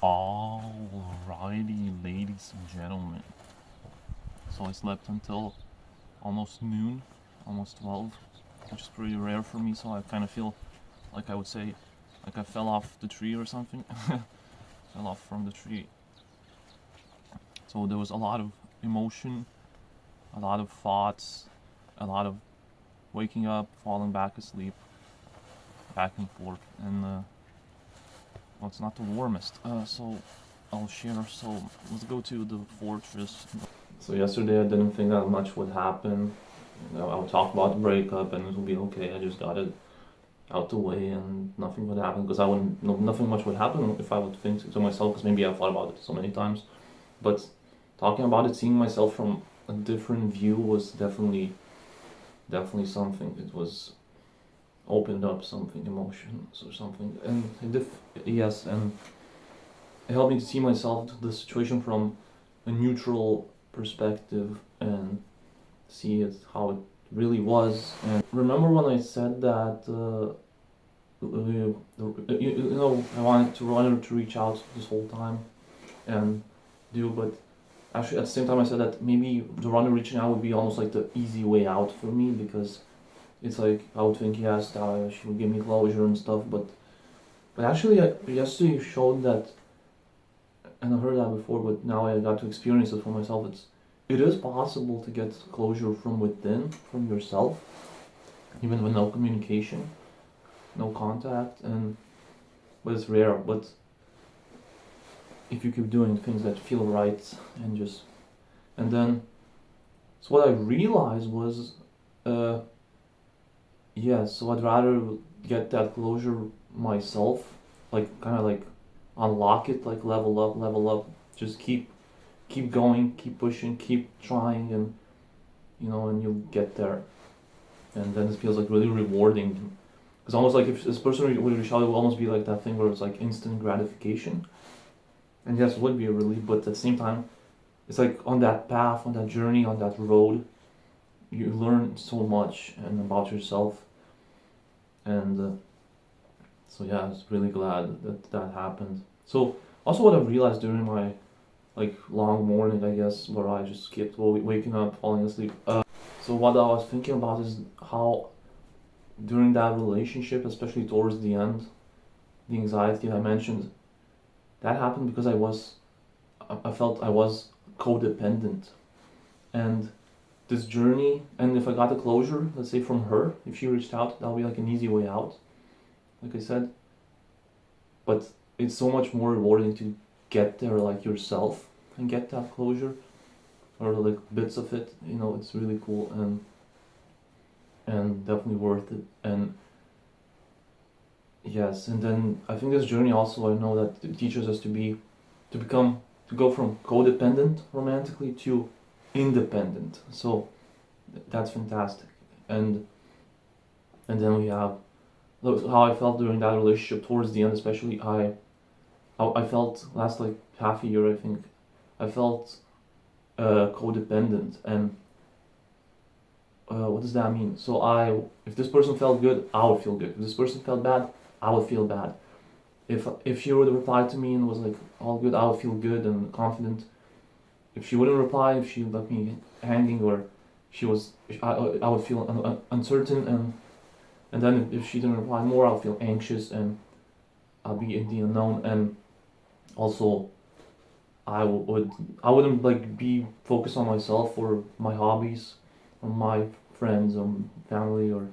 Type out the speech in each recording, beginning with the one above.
Alrighty, ladies and gentlemen. So I slept until almost noon, almost 12, which is pretty rare for me, so I kind of feel like I would say, like I fell off the tree or something. Fell off from the tree. So there was a lot of emotion, a lot of thoughts, a lot of waking up, falling back asleep, back and forth, and well, it's not the warmest, so I'll share. So let's go to the fortress. So yesterday I didn't think that much would happen. I'll talk about the breakup and it'll be okay. I just got it out the way and nothing would happen because I wouldn't. No, nothing much would happen if I would think to myself, because maybe I've thought about it so many times. But talking about it, seeing myself from a different view was definitely something. It was opened up something, emotions or something, and yes, and it helped me to see myself, the situation from a neutral perspective and see it how it really was. And remember when I said that I wanted to reach out this whole time and do, but actually at the same time I said that maybe the runner reaching out would be almost like the easy way out for me, because it's like I would think, yes, she would give me closure and stuff, but actually yesterday showed that, and I've heard that before, but now I got to experience it for myself. It is possible to get closure from within, from yourself, even with no communication, no contact, but it's rare. But if you keep doing things that feel right and then, so what I realized was, so I'd rather get that closure myself, like kind of like unlock it, like level up, just keep going, keep pushing, keep trying, and and you'll get there. And then it feels like really rewarding. It's almost like if this person would reach out, it would almost be like that thing where it's like instant gratification. And yes, it would be a relief, but at the same time, it's like on that path, on that journey, on that road, you learn so much and about yourself. And so yeah, I was really glad that happened. So also what I realized during my long morning, I guess, where I just kept waking up, falling asleep. So what I was thinking about is how during that relationship, especially towards the end, the anxiety I mentioned, that happened because I felt I was codependent. And this journey, and if I got the closure, let's say from her, if she reached out, that would be like an easy way out, like I said. But it's so much more rewarding to get there like yourself and get that closure, or like bits of it. It's really cool and definitely worth it. And yes, and then I think this journey also, I know that it teaches us to go from codependent romantically to independent. So that's fantastic. And then we have how I felt during that relationship towards the end, especially. I felt last like half a year, I think, I felt codependent. And what does that mean? So if this person felt good, I would feel good. If this person felt bad, I would feel bad. If she would reply to me and was like all good, I would feel good and confident. If she wouldn't reply, if she left me hanging, or I would feel uncertain, and then if she didn't reply more, I'll feel anxious and I'll be in the unknown. And also, I wouldn't be focused on myself or my hobbies or my friends or family or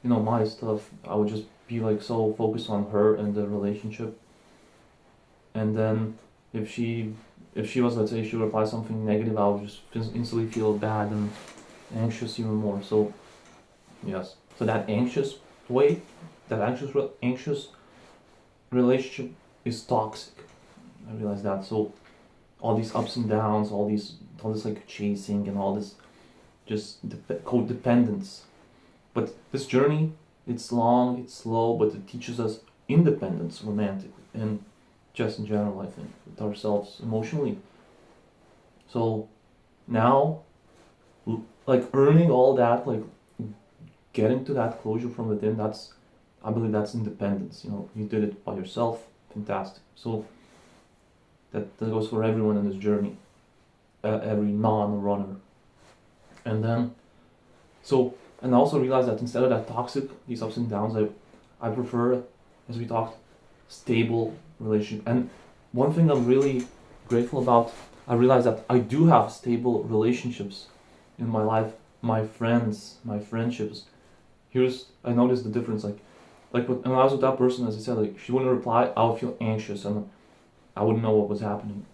my stuff. I would just be so focused on her and the relationship. And then if she was, let's say, she would reply something negative, I would just instantly feel bad and anxious even more. So yes, so that anxious relationship is toxic. I realize that. So all these ups and downs, all this chasing and all this just codependence. But this journey, it's long, it's slow, but it teaches us independence romantically and just in general, I think, with ourselves emotionally. So now, earning all that, getting to that closure from within, I believe that's independence. You did it by yourself, fantastic. So that goes for everyone in this journey, every non-runner. And then, and I also realized that instead of that toxic, these ups and downs, I prefer, as we talked, stable relationship. And one thing I'm really grateful about, I realized that I do have stable relationships in my life. My friends, my friendships. I noticed the difference. Like when I was with that person, as I said, like she wouldn't reply, I would feel anxious and I wouldn't know what was happening.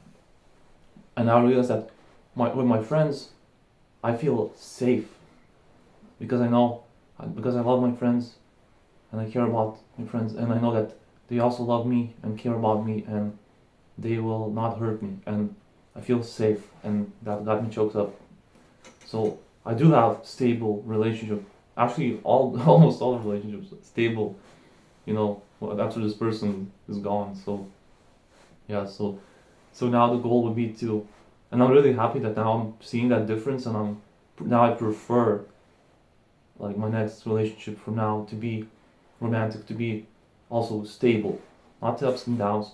And I realized that with my friends, I feel safe because I love my friends and I care about my friends, and I know that they also love me and care about me and they will not hurt me, and I feel safe, and that got me choked up. So I do have stable relationship. Actually, almost all relationships stable. After this person is gone. So yeah. So now the goal would be to, and I'm really happy that now I'm seeing that difference, and now I prefer like my next relationship from now to be romantic, to be also stable, not the ups and downs,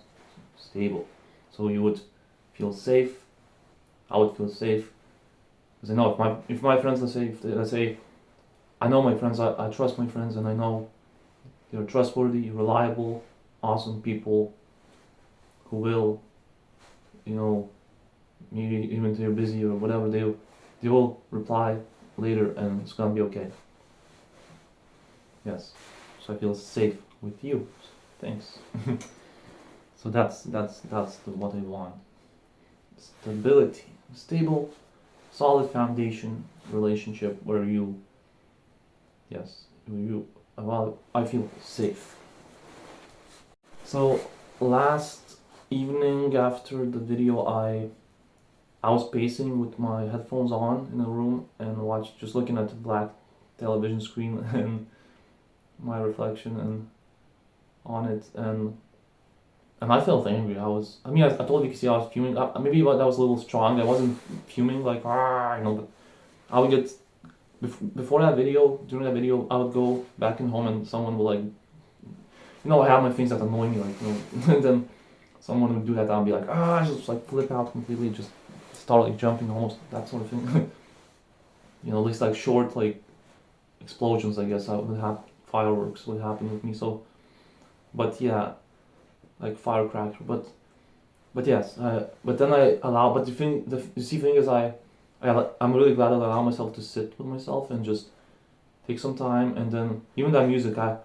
stable. So you would feel safe. I would feel safe because I know if my friends, let's say I know my friends, I trust my friends, and I know they're trustworthy, reliable, awesome people who will, maybe even if they're busy or whatever, they will reply later and it's gonna be okay. Yes. So I feel safe with you. Thanks. So that's what I want. Stability, stable, solid foundation relationship where I feel safe. So last evening after the video, I was pacing with my headphones on in a room and just looking at the black television screen and my reflection and on it, and I felt angry. I told you, I was fuming. Maybe that was a little strong. I wasn't fuming like but I would get before that video. During that video, I would go back in home and someone would I have my things that annoy me, and then someone would do that. I'd be like, I just flip out completely, just start jumping, almost that sort of thing. At least short explosions. I guess I would have fireworks would happen with me. So, but yeah. Like firecracker, but yes, but then I allow. But the thing is, I'm really glad that I allow myself to sit with myself and just take some time. And then even that music, I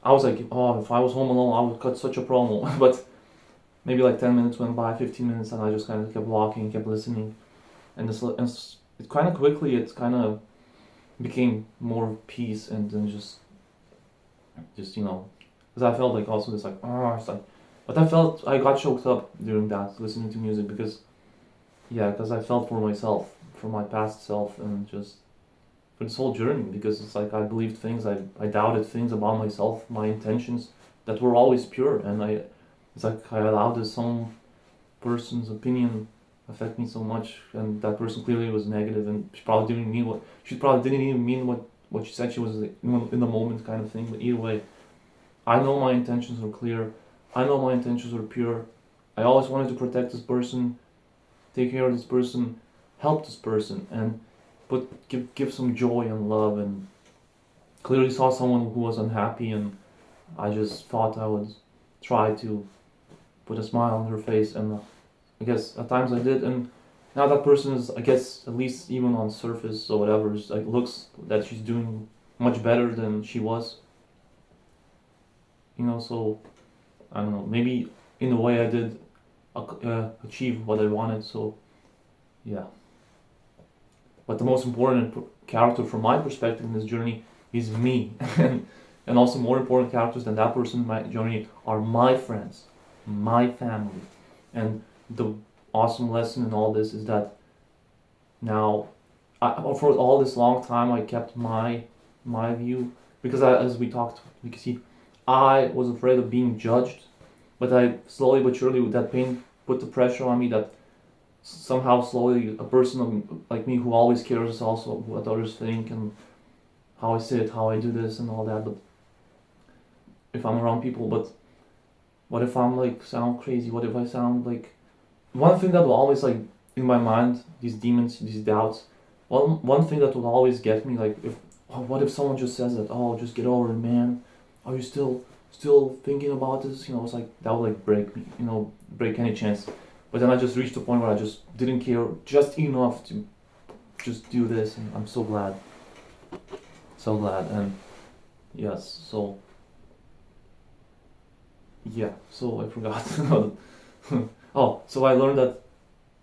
was like, oh, if I was home alone, I would cut such a promo. But maybe 10 minutes went by, 15 minutes, and I just kind of kept walking, kept listening, and it kind of quickly, it kind of became more peace, and then just because I felt also this but I felt I got choked up during that, listening to music, because I felt for myself, for my past self, and just for this whole journey, because it's I believed things, I doubted things about myself, my intentions that were always pure, and I allowed some person's opinion affect me so much, and that person clearly was negative, and she probably didn't even mean what she said. She was in the moment kind of thing, but either way, I know my intentions were clear. I know my intentions were pure. I always wanted to protect this person, take care of this person, help this person, and give some joy and love, and clearly saw someone who was unhappy, and I just thought I would try to put a smile on her face, and I guess at times I did, and now that person is, I guess, at least even on surface or whatever, looks that she's doing much better than she was. So I don't know, maybe in a way I did achieve what I wanted, so yeah. But the most important character from my perspective in this journey is me. And also more important characters than that person in my journey are my friends, my family. And the awesome lesson in all this is that now, for all this long time, I kept my view, because as we talked, we can see, I was afraid of being judged, but I slowly but surely, with that pain, put the pressure on me that somehow slowly a person like me who always cares also what others think and how I sit, how I do this and all that, but if I'm around people, but what if I'm sound crazy? What if I sound one thing that will always like in my mind, these demons, these doubts. One thing that will always get me, like, if what if someone just says that, oh, just get over it, man. Are you still thinking about this? You know, it's like that would like break me, you know, break any chance. But then I just reached a point where I just didn't care just enough to just do this, and I'm so glad. So glad. And yes, so yeah, so I forgot. Oh, so I learned that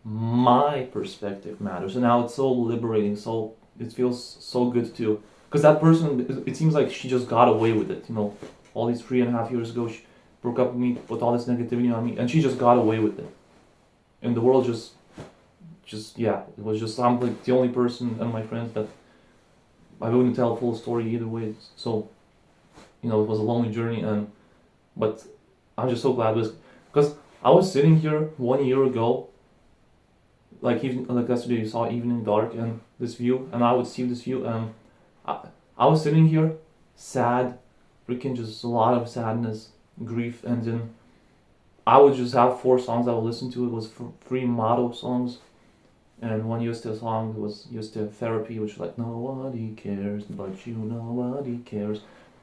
my perspective matters, and now it's so liberating. So it feels so good too, because that person, it seems like she just got away with it. You know, all these 3.5 years ago, she broke up with me, put all this negativity on me, and she just got away with it. And the world just yeah, it was just I'm like the only person and my friends that I wouldn't tell a full story either way. So, you know, it was a lonely journey, but I'm just so glad because I was sitting here 1 year ago, like even like yesterday you saw evening dark and this view, and I would see this view, and I was sitting here sad, freaking just a lot of sadness, grief, and then I would just have 4 songs I would listen to. It was 3 motto songs, and one used to song was used to therapy, which was like nobody cares but you, nobody cares,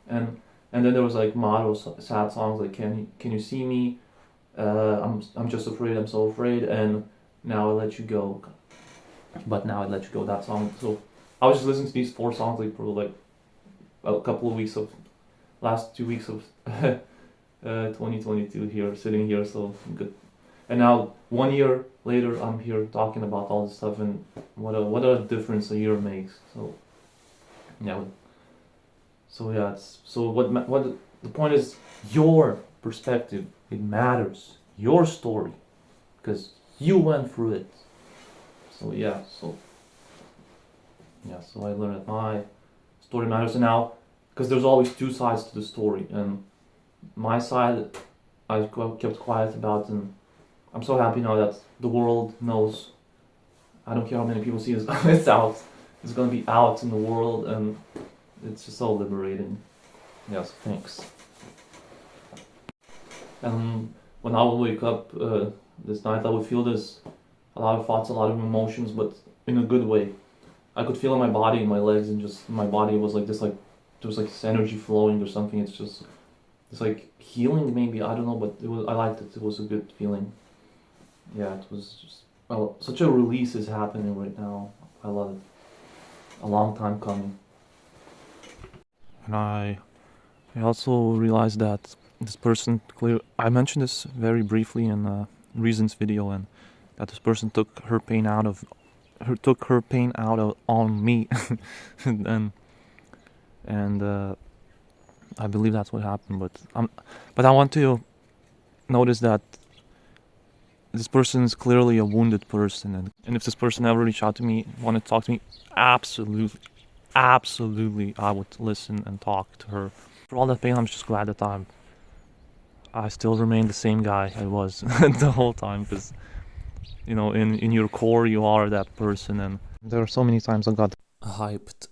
and then there was like motto sad songs like can you see me, I'm just afraid, I'm so afraid, and now I let you go, but now I let you go, that song. So I was just listening to these 4 songs like for like a couple of weeks of last 2 weeks of 2022 here, sitting here, so good. And now 1 year later, I'm here talking about all this stuff, and what a difference a year makes. So yeah, so yeah, so what the point is, your perspective, it matters, your story, because you went through it. So yeah, so I learned that my story matters, and now because there's always 2 sides to the story, and my side I kept quiet about, and I'm so happy now that the world knows. I don't care how many people see this. It's out. It's gonna be out in the world, and it's just so liberating. Yes, thanks. And when I would wake up this night, I would feel a lot of thoughts, a lot of emotions, but in a good way. I could feel in my body, in my legs, and just my body was like this, like there was like this energy flowing or something. It's like healing, maybe, I don't know, but I liked it. It was a good feeling. Yeah, it was just, well, such a release is happening right now. I love it. A long time coming. And I also realized that this person I mentioned this very briefly in a Reasons video, and that this person took her pain out on me, and I believe that's what happened. But I want to notice that this person is clearly a wounded person, and if this person ever reached out to me, wanted to talk to me, absolutely, I would listen and talk to her. For all that pain, I'm just glad that I still remain the same guy I was the whole time, because, you know, in your core you are that person, and there are so many times I got hyped.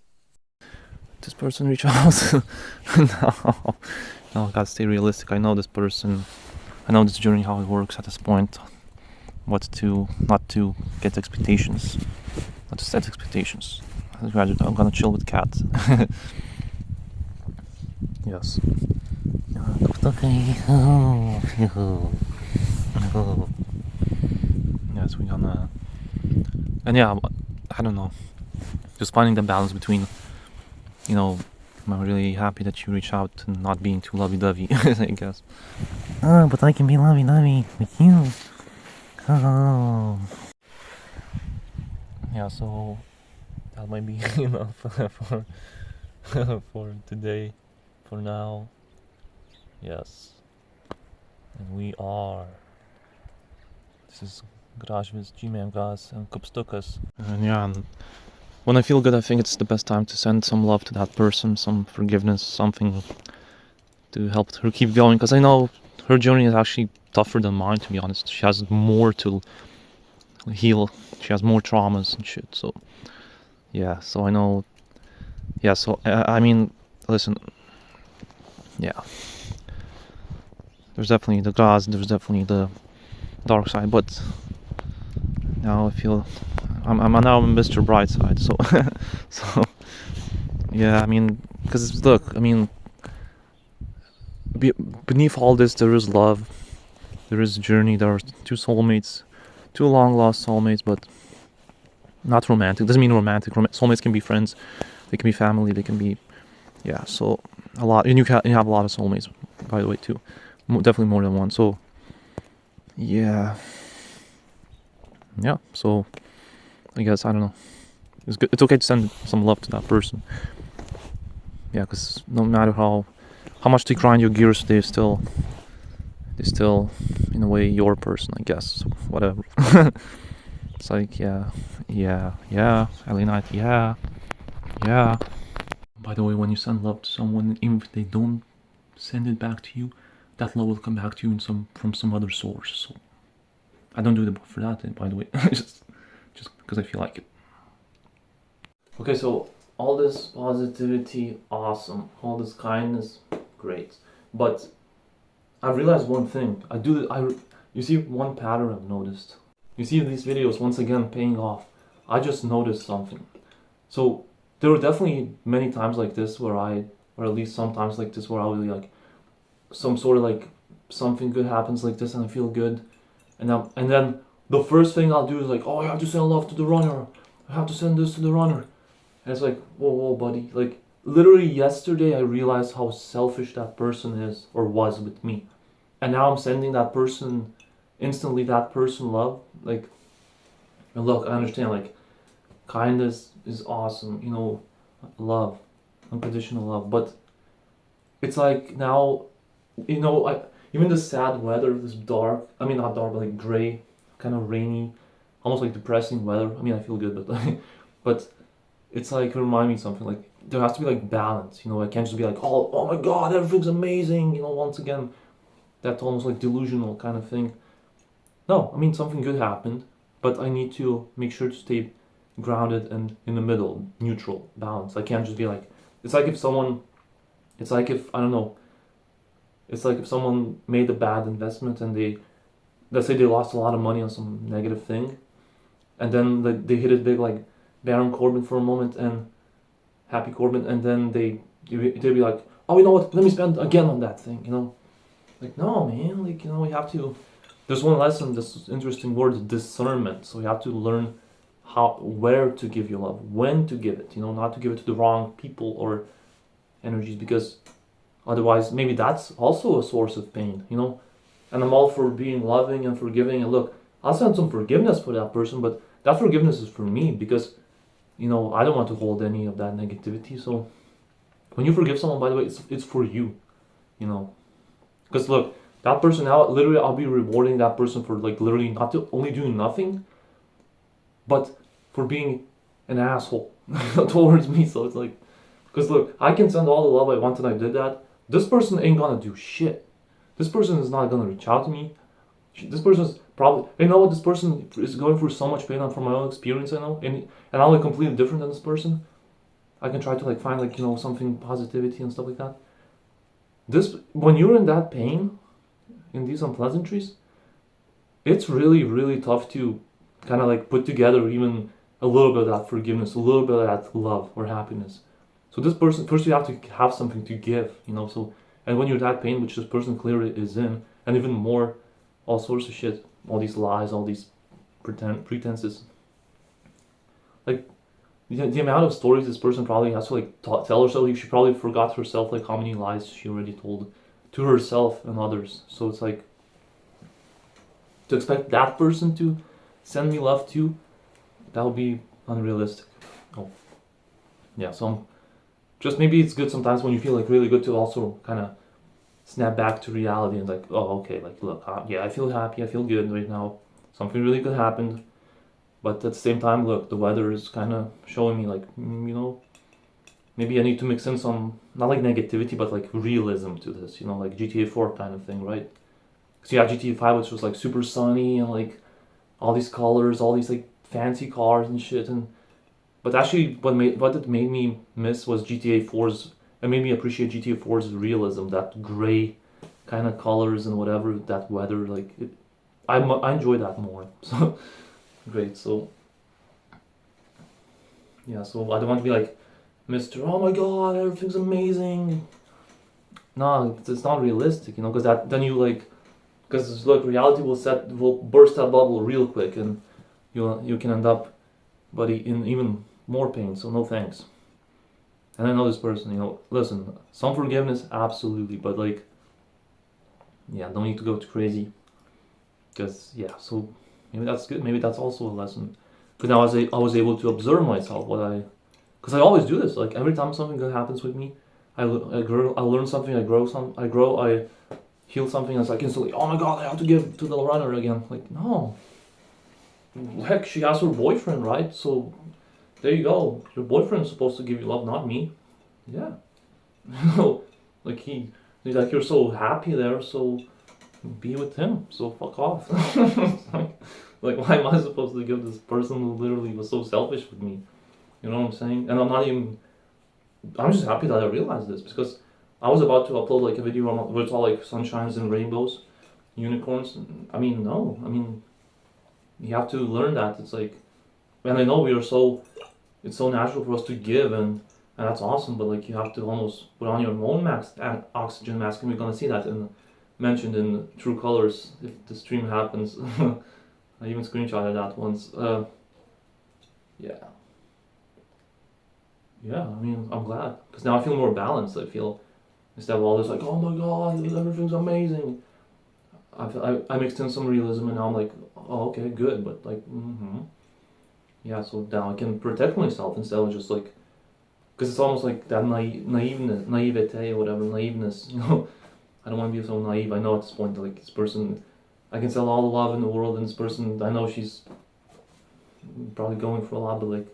This person reach out. No, I gotta stay realistic. I know this person. I know this journey, how it works at this point. Not to get expectations. Not to set expectations. I'm gonna chill with Cat. Yes. Yes, we're gonna. And yeah, I don't know. Just finding the balance between, you know, I'm really happy that you reach out and not being too lovey-dovey, I guess. Oh, but I can be lovey-dovey with you. Oh. Yeah, so that might be enough for today, for now. Yes. And we are. This is Gražvis, G-Man Gas, and Kupstukas. And yeah, and when I feel good, I think it's the best time to send some love to that person, some forgiveness, something to help her keep going. Because I know her journey is actually tougher than mine, to be honest. She has more to heal. She has more traumas and shit. So, yeah, so I know. Yeah, so, I mean, listen. Yeah. There's definitely the grass, there's definitely the dark side, but Now I feel I'm now Mr. Brightside. So so yeah, I mean, because look, I mean, beneath all this there is love, there is journey, there are two soulmates, two long lost soulmates, but not romantic. Doesn't mean romantic. Soulmates can be friends, they can be family, they can be, yeah. So a lot, and you have a lot of soulmates, by the way, too. Definitely more than one. So yeah. So I guess, I don't know. It's good. It's okay to send some love to that person. Yeah, because no matter how much they grind your gears, they're still in a way your person, I guess. So whatever. It's like yeah, Elenite, yeah. By the way, when you send love to someone, even if they don't send it back to you, that love will come back to you from some other source. So I don't do it for that, by the way. just because I feel like it. Okay, so all this positivity, awesome. All this kindness, great. But I realized one thing. You see one pattern I've noticed. You see these videos once again paying off. I just noticed something. So there were definitely many times like this or at least sometimes like this where I'll be like, some sort of like something good happens like this and I feel good. And then the first thing I'll do is like, oh, I have to send love to the runner. I have to send this to the runner. And it's like, whoa, buddy. Like, literally yesterday I realized how selfish that person is or was with me. And now I'm sending that person, instantly that person love. Like, and look, I understand, like, kindness is awesome, you know, love, unconditional love. But it's like now, you know, even the sad weather, this dark, I mean, not dark, but like gray, kind of rainy, almost like depressing weather. I mean, I feel good, but like, but it's like remind me something. Like there has to be like balance. You know, I can't just be like, oh my God, everything's amazing. You know, once again, that's almost like delusional kind of thing. No, I mean something good happened, but I need to make sure to stay grounded and in the middle, neutral, balance. I can't just be like, it's like if I don't know. It's like if someone made a bad investment and let's say they lost a lot of money on some negative thing, and then they hit it big like Baron Corbin for a moment and Happy Corbin, and then they'd be like, oh, you know what? Let me spend again on that thing. You know, like no, man. Like you know, we have to. There's one lesson. This interesting word, discernment. So you have to learn where to give your love, when to give it. You know, not to give it to the wrong people or energies, because otherwise, maybe that's also a source of pain, you know? And I'm all for being loving and forgiving. And look, I'll send some forgiveness for that person, but that forgiveness is for me because, you know, I don't want to hold any of that negativity. So when you forgive someone, by the way, it's for you, you know? Because look, that person now, literally, I'll be rewarding that person for like literally not only doing nothing, but for being an asshole towards me. So it's like, because look, I can send all the love I want and I did that. This person ain't gonna do shit. This person is not gonna reach out to me. This person's probably, you know what, this person is going through so much pain, and from my own experience, I know, and I'm like completely different than this person. I can try to like find like, you know, something positivity and stuff like that. When you're in that pain, in these unpleasantries, it's really, really tough to kind of like put together even a little bit of that forgiveness, a little bit of that love or happiness. So this person, first you have to have something to give, you know, so, and when you're that pain, which this person clearly is in, and even more, all sorts of shit, all these lies, all these pretenses, like, the amount of stories this person probably has to like tell herself, she probably forgot herself like how many lies she already told to herself and others. So it's like, to expect that person to send me love too, that would be unrealistic. Oh, yeah, so just maybe it's good sometimes when you feel like really good to also kind of snap back to reality and like, oh, okay, like look, yeah, I feel happy, I feel good right now, something really good happened, but at the same time, look, the weather is kind of showing me like, you know, maybe I need to mix in some, not like negativity, but like realism to this, you know, like GTA 4 kind of thing, right? Because you had GTA 5, which was like super sunny and like all these colors, all these like fancy cars and shit, but actually what it made me miss was GTA 4's, it made me appreciate GTA 4's realism, that gray kind of colors and whatever, that weather, like I enjoy that more. So great. So yeah, so I don't want to be like Mr. Oh my God, everything's amazing. No, it's not realistic, you know, because that then you like, because like reality will burst that bubble real quick, and you can end up, but in even more pain. So no thanks. And I know this person, you know, listen, some forgiveness, absolutely, but like, yeah, don't need to go too crazy, because yeah, so maybe that's good. Maybe that's also a lesson, because now I was able to observe myself because I always do this. Like every time something good happens with me, I grow, I learn something, I heal something, and it's like instantly, oh my God, I have to give to the runner again. Like no, heck, she has her boyfriend, right? So there you go. Your boyfriend's supposed to give you love, not me. Yeah. Like he's like, you're so happy there, so be with him. So fuck off. like why am I supposed to give this person who literally was so selfish with me? You know what I'm saying? And I'm just happy that I realized this, because I was about to upload like a video where it's all like sunshines and rainbows, unicorns. I mean, no. I mean, you have to learn that. It's like, and I know it's so natural for us to give, and that's awesome, but like you have to almost put on your own oxygen mask, and we're gonna see that mentioned in True Colors if the stream happens. I even screenshotted that once. Yeah. Yeah, I mean, I'm glad, because now I feel more balanced. I feel, instead of all this like, oh my God, everything's amazing, I mixed in some realism, and now I'm like, oh, okay, good, but like, yeah, so now I can protect myself instead of just like, because it's almost like that naivete or whatever, naiveness, you know. I don't want to be so naive. I know at this point, like, this person, I can sell all the love in the world, and this person, I know she's probably going for a lot, but like,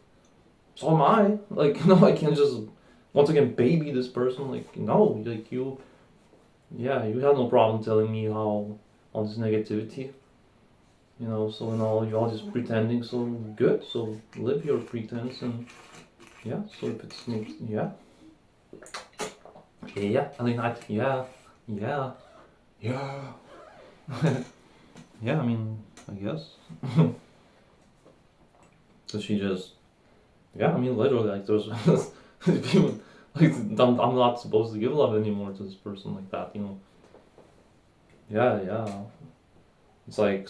so am I. Like, no, I can't just, once again, baby this person. Like, no, like, you had no problem telling me how all this negativity, you know, so and all, you're all just pretending, so good, so live your pretense, and yeah, so if it's, yeah, I mean, yeah, yeah, I mean, I guess, so she just, yeah, I mean, literally, like, there's people, like, I'm not supposed to give love anymore to this person like that, you know. Yeah. It's like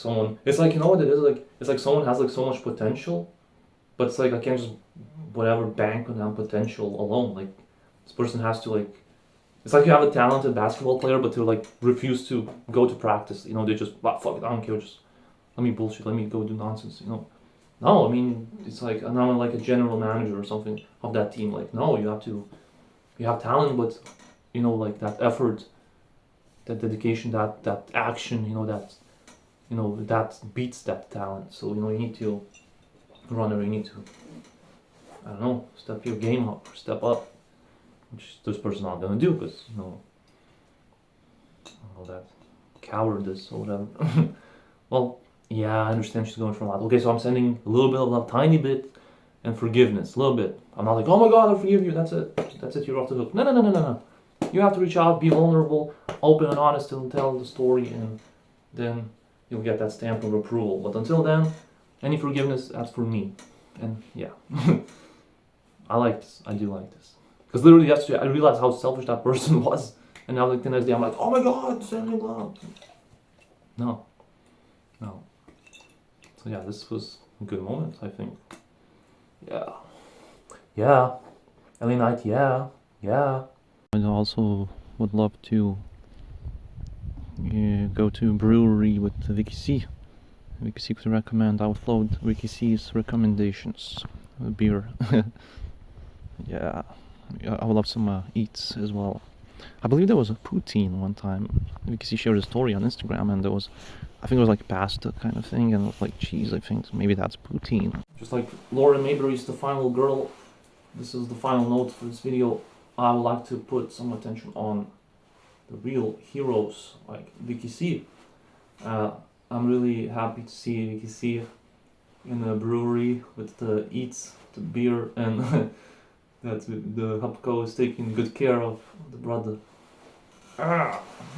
you know what it is? Like, it's like someone has, like, so much potential, but it's like, I can't just, whatever, bank on that potential alone. Like, this person has to, like, it's like you have a talented basketball player, but they like refuse to go to practice. You know, they just, fuck it, I don't care, just let me bullshit, let me go do nonsense, you know. No, I mean, it's like, now I'm like a general manager or something of that team. Like, no, you have talent, but, you know, like, that effort, that dedication, that action, you know, that beats that talent. So, you know, you need to you need to, I don't know, step your game up, or step up, which this person's not gonna do, because, you know, all that cowardice or whatever. Well, yeah, I understand she's going for a lot. Okay, so I'm sending a little bit of love, tiny bit, and forgiveness, a little bit. I'm not like, oh my God, I forgive you, that's it, you're off the hook. No. You have to reach out, be vulnerable, open and honest, and tell the story, and then you'll get that stamp of approval. But until then, any forgiveness, that's for me. And yeah, I like this. I do like this. Because literally yesterday, I realized how selfish that person was. And now, like, the next day, I'm like, oh my God, send me love. No. So yeah, this was a good moment, I think. Yeah. Ellie Knight, yeah. I also would love to go to a brewery with Vicky C. Vicky C could recommend. I would upload Vicky C's recommendations. Beer. Yeah. I would love some eats as well. I believe there was a poutine one time. Vicky C shared a story on Instagram, and there was, I think it was like pasta kind of thing, and with like cheese, I think. So maybe that's poutine. Just like Lauren Mayberry's The Final Girl, this is the final note for this video. I would like to put some attention on the real heroes like Vicky C. I'm really happy to see Vicky C in a brewery with the eats, the beer, and that the Hapko is taking good care of the brother.